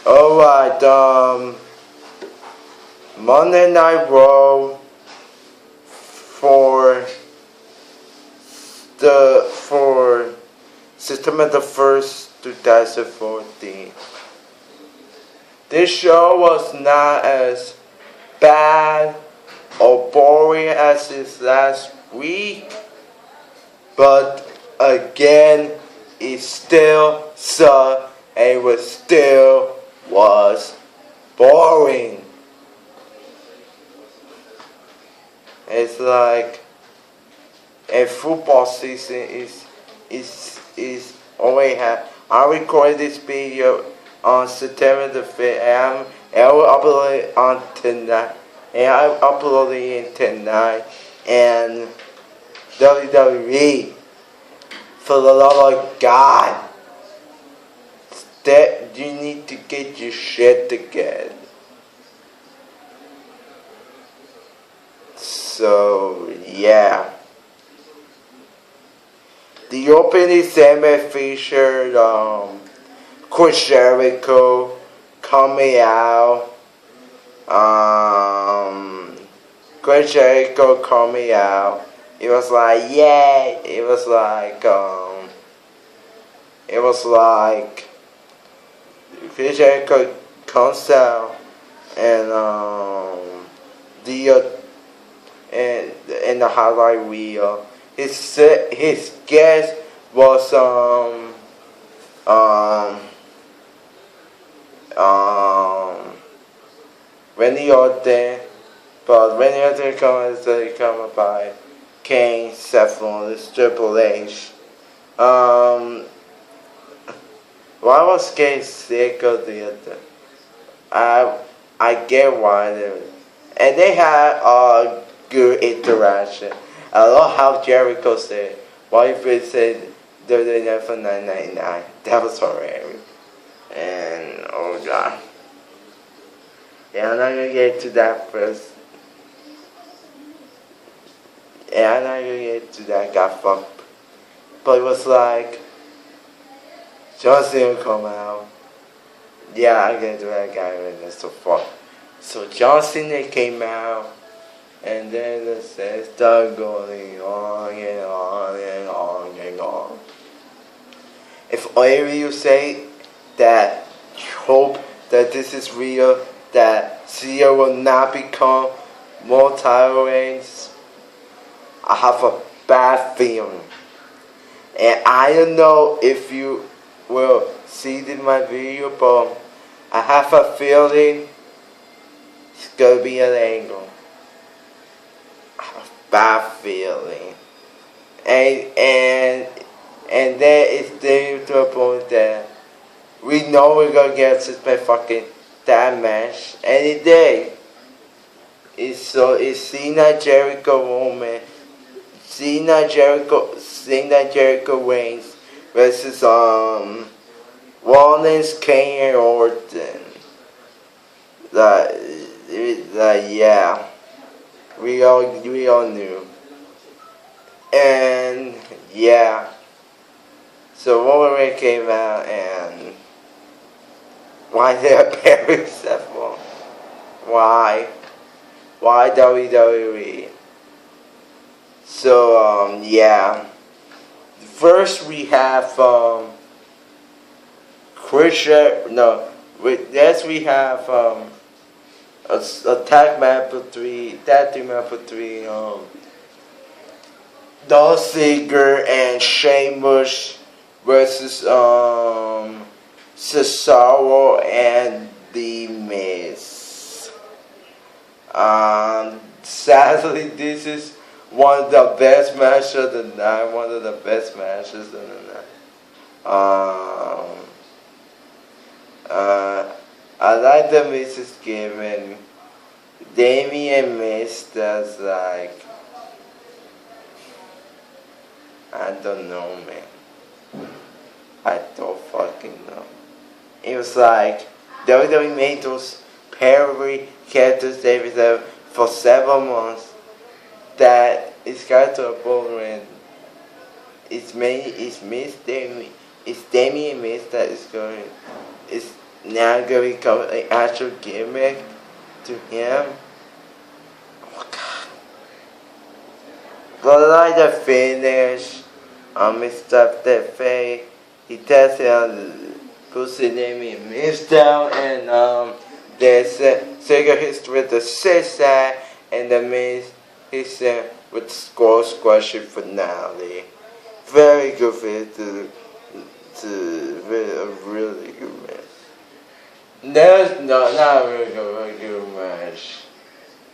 Alright, Monday Night Raw for September the 1st, 2014. This show was not as bad or boring as this last week, but again, it still sucked and it still was boring. It's like a football season is already have. I recorded this video on September the 5th, and I will upload it on tonight. And I uploaded it tonight. And WWE, for the love of God, that you need to get your shit together. So yeah. The opening segment featured Chris Jericho coming out. Chris Jericho coming out. It was like, yeah. It was like Chris Jericho comes out and the highlight reel. His guest was Randy Orton, but Randy Orton come by Kane, Seth Rollins, Triple H. Why was Kane sick of the other? I get why and they had a good interaction. I love how Jericho said, "Why if it said WWE for $9.99?" That was hilarious. And oh god, yeah, I'm not gonna get to that first. Yeah, I'm not gonna get to that. Got fucked, but it was like John Cena come out. Yeah, I'm gonna do that guy right now. So fuck. So John Cena came out. And then the set started going on and on and on and on. If all of you say that you hope that this is real, that Cena will not become more title reigns, I have a bad feeling. And I don't know if you will see my video, but I have a feeling it's gonna be an angle. Bad feeling, and then it's getting to a point that we know we're gonna get suspended fucking that match any day. It's Cena Jericho Roman, Cena Jericho Reigns versus Rollins, Kane, and Orton. Yeah. We all knew. And yeah. So Roman came out and why did I bury Seth Rollins? Why? Why WWE? So yeah. First we have we have a tag match for three, Dolph Ziggler and Sheamus versus Cesaro and The Miz. Sadly, this is one of the best matches of the night. One of the best matches of the night. I like the Miz's giving Damien Miz that's like, I don't know, man. I don't fucking know. It was like WWE made those parody characters for several months that it's got to a point when it's Damien Miz that is going. now gonna become an actual gimmick to him. Oh God. But like the finish, Mr. Tefe, he tested on puts the name in Mr. and there's Sega hits with the scissor and the miss hits with the score squashy finale. Very good fit to really good match. There's no not really good match.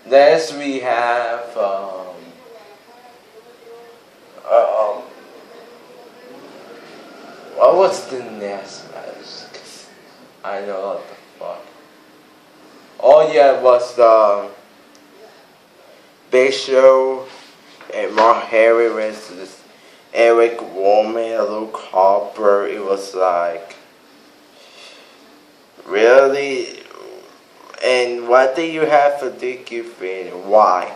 Next we have what was the next match? 'Cause I know what the fuck. Oh yeah, it was the Big Show and Mark Henry versus Eric Rowan, Luke Harper. It was like really. And what do you have for Dickie Finn? Why?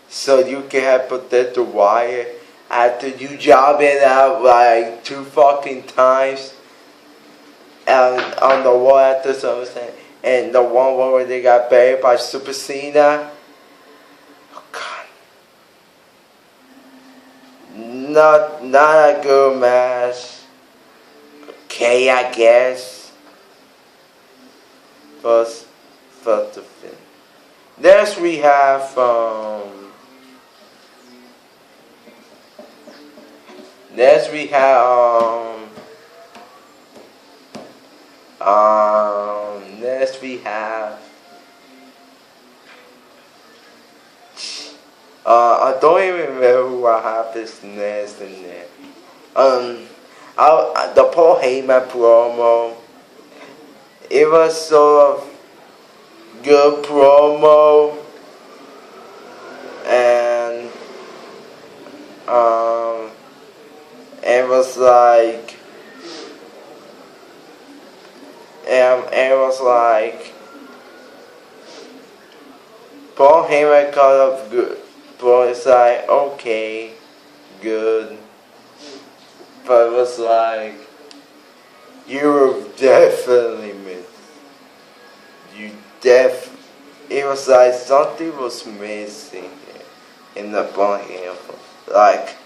So you can have Potato Wire after you job it out like 2 fucking times and on the wall after something, and the one where they got buried by Super Cena. Oh God. Not a good match. Okay, I guess. First to Finn. Next we have next we have I don't even remember what happens next in there. The Paul Heyman promo. It was sort of good promo, and it was like, Paul Heyman cut up good, but it's like okay, good, but it was like you were definitely missed. It was like something was missing in the Paul Heyman. Like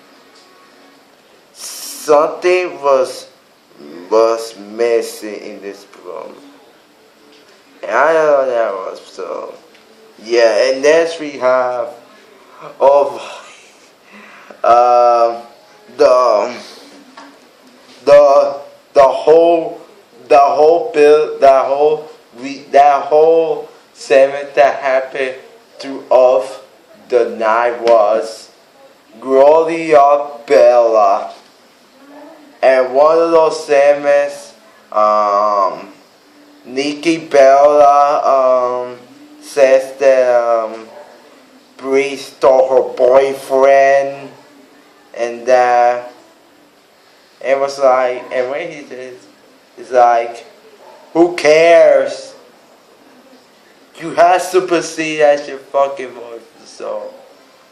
something was missing in this promo. And I don't know what that was, so yeah, and next we have that whole segment that happened throughout the night was Gloria Bella. And one of those segments, Nikki Bella says that Brie stole her boyfriend, and it was like, and when he did, it's like, who cares? You have Super C as your fucking voice, so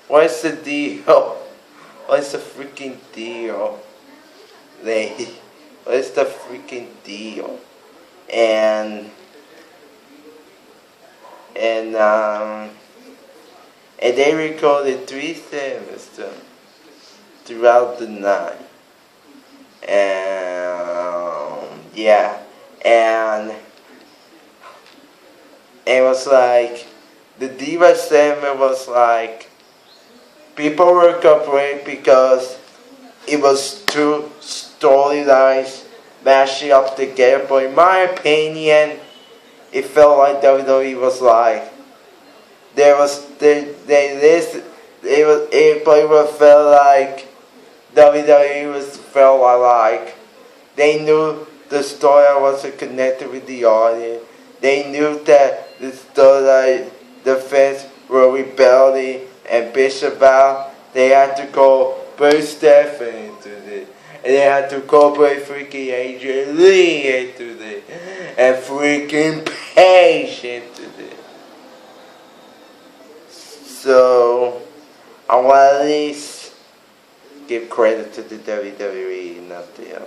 what's the deal? What's the freaking deal? Lady, what's the freaking deal? And they recorded 3 segments throughout the night. And yeah, and it was like the Diva segment was like people were complaining because it was 2 storylines mashing up together, but in my opinion, it felt like WWE was like it felt like WWE felt like they knew the story wasn't connected with the audience. They knew that the story, the fans were rebelling and bitch about. They had to go put Stephanie into this. And they had to incorporate freaking Adrian Lee into this. And freaking Paige into this. So, I want to at least give credit to the WWE, not the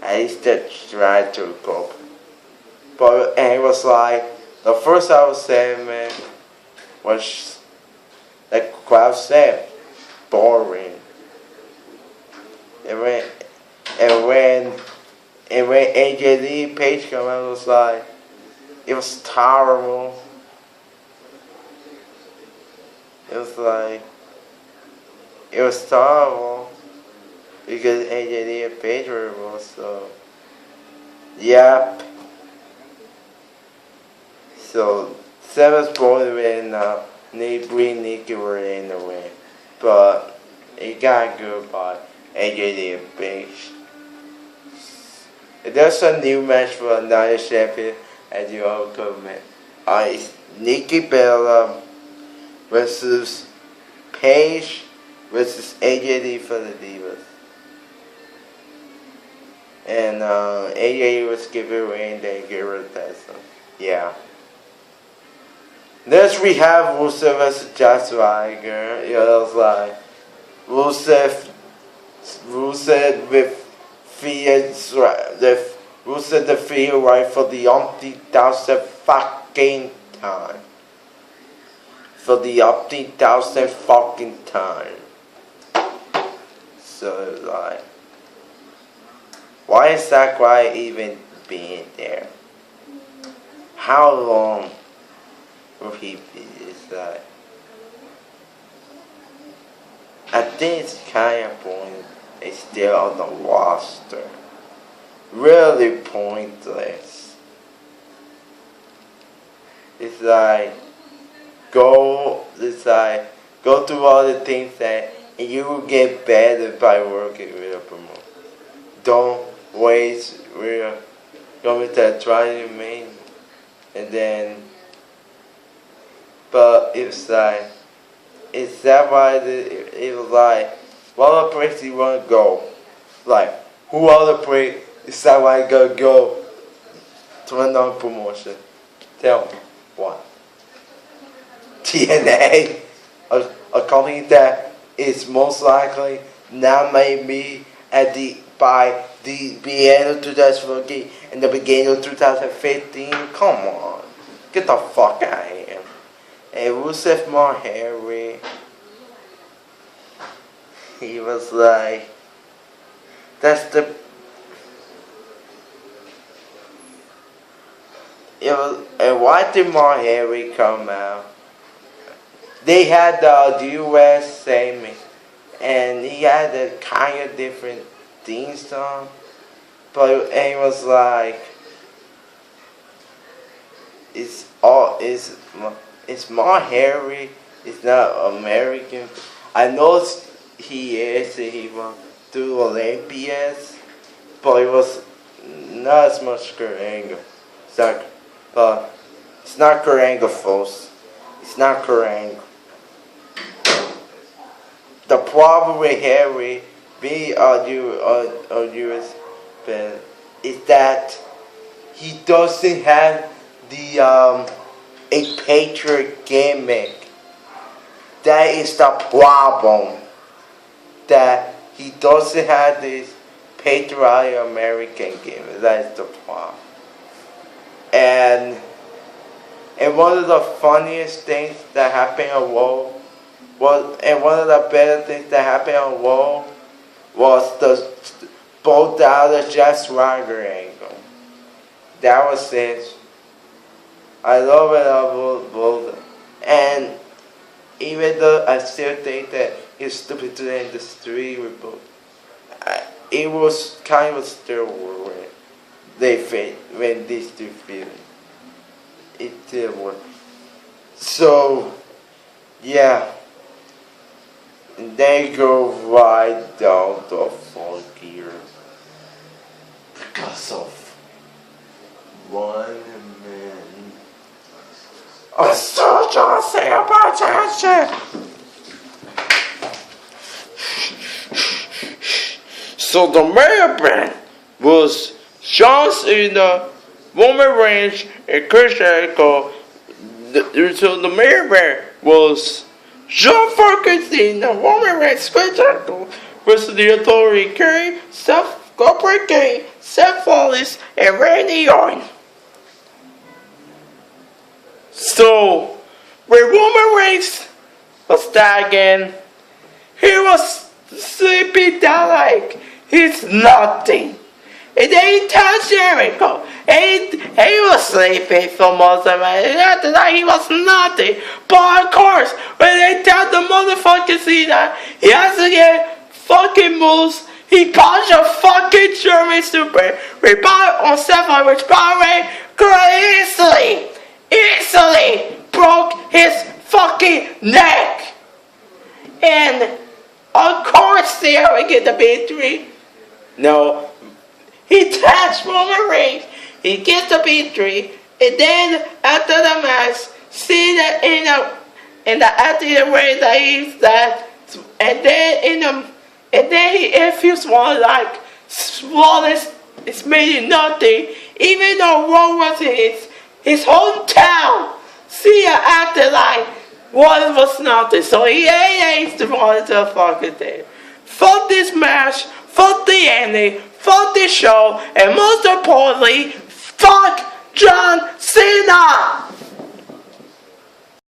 at least they tried to incorporate. But and it was like the first I was saying, man, was like crowd said, boring. And when and when and when AJD Page came out, it was like it was terrible. It was like it was terrible because AJD and Page were both so. Yep. So Seven's born when Nikki were in the win, but it got good by AJD and Page. There's a new match for another champion at the upcoming. It's Nikki Bella versus Paige versus AJD for the Divas. And AJD was giving away and they gave her that. So, yeah. Next we have Rusev versus Jack Swagger. It was like Rusev with Rusev defeated right for the umpteenth fucking time. For the umpteenth fucking time. So it was like, why is that guy even being there? How long will he be? It's like, I think it's kind of pointless. It's still on the roster. Really pointless. It's like, go through all the things that and you will get better by working with a promoter. Don't waste real going to try to make and then but it's like is that why it was like what other place do you want to go? Like who other place is that why I gotta go to another promotion? Tell me what? TNA, a company that is most likely not maybe at by the end of 2014 and the beginning of 2015. Come on, get the fuck out of here. And Rusev more hairy. He was like, that's the. It was, and why did more hairy come out? They had the US same, and he had a kind of different theme song, but and it was like it's more hairy. It's not American. I know he went to Olympias, but it was not as much Kurt Angle. It's not Kurt Angle, folks. It's not Kurt Angle. The problem with Harry being on US fan is that he doesn't have the a patriot gimmick. That is the problem. That he doesn't have this patriotic American gimmick. That is the problem. And one of the funniest things that happened on Raw and one of the better things that happened on Raw was the both out of Jack Swagger angle. That was it. I love it about both. And even though I still think that it's stupid to end the street with both, it was kind of still when they fit when these two fit. It did work. So yeah. And they go right down the full gear because of one man. I'm so trying to say about that shit. So the main event was John Cena, Roman Reigns, and Chris Jericho. So the main event was John fucking Cena, Roman Reigns, Chris Jericho versus the Authority, Kane, Seth Rollins, and Randy Orton. So, when Roman Reigns was tagging, he was sleeping down like he's nothing. And then he touched Jericho. And he was sleeping for most of it. And after that, he was nothing. But of course, when they tell the motherfucking Cena, he has to get fucking moves. He punched a fucking German super rebound on Seth Rollins, easily broke his fucking neck. And of course, they would get the victory. No. He tags Roman Reigns, he gets the victory, and then after the match, see that in the after the way that he's that, and then he infused one like flawless. It's made nothing, even though Rome was his hometown. See ya acted like one was nothing, so he hates the one to fucking thing. Fuck this match, fuck the ending, fuck this show, and most importantly, fuck John Cena!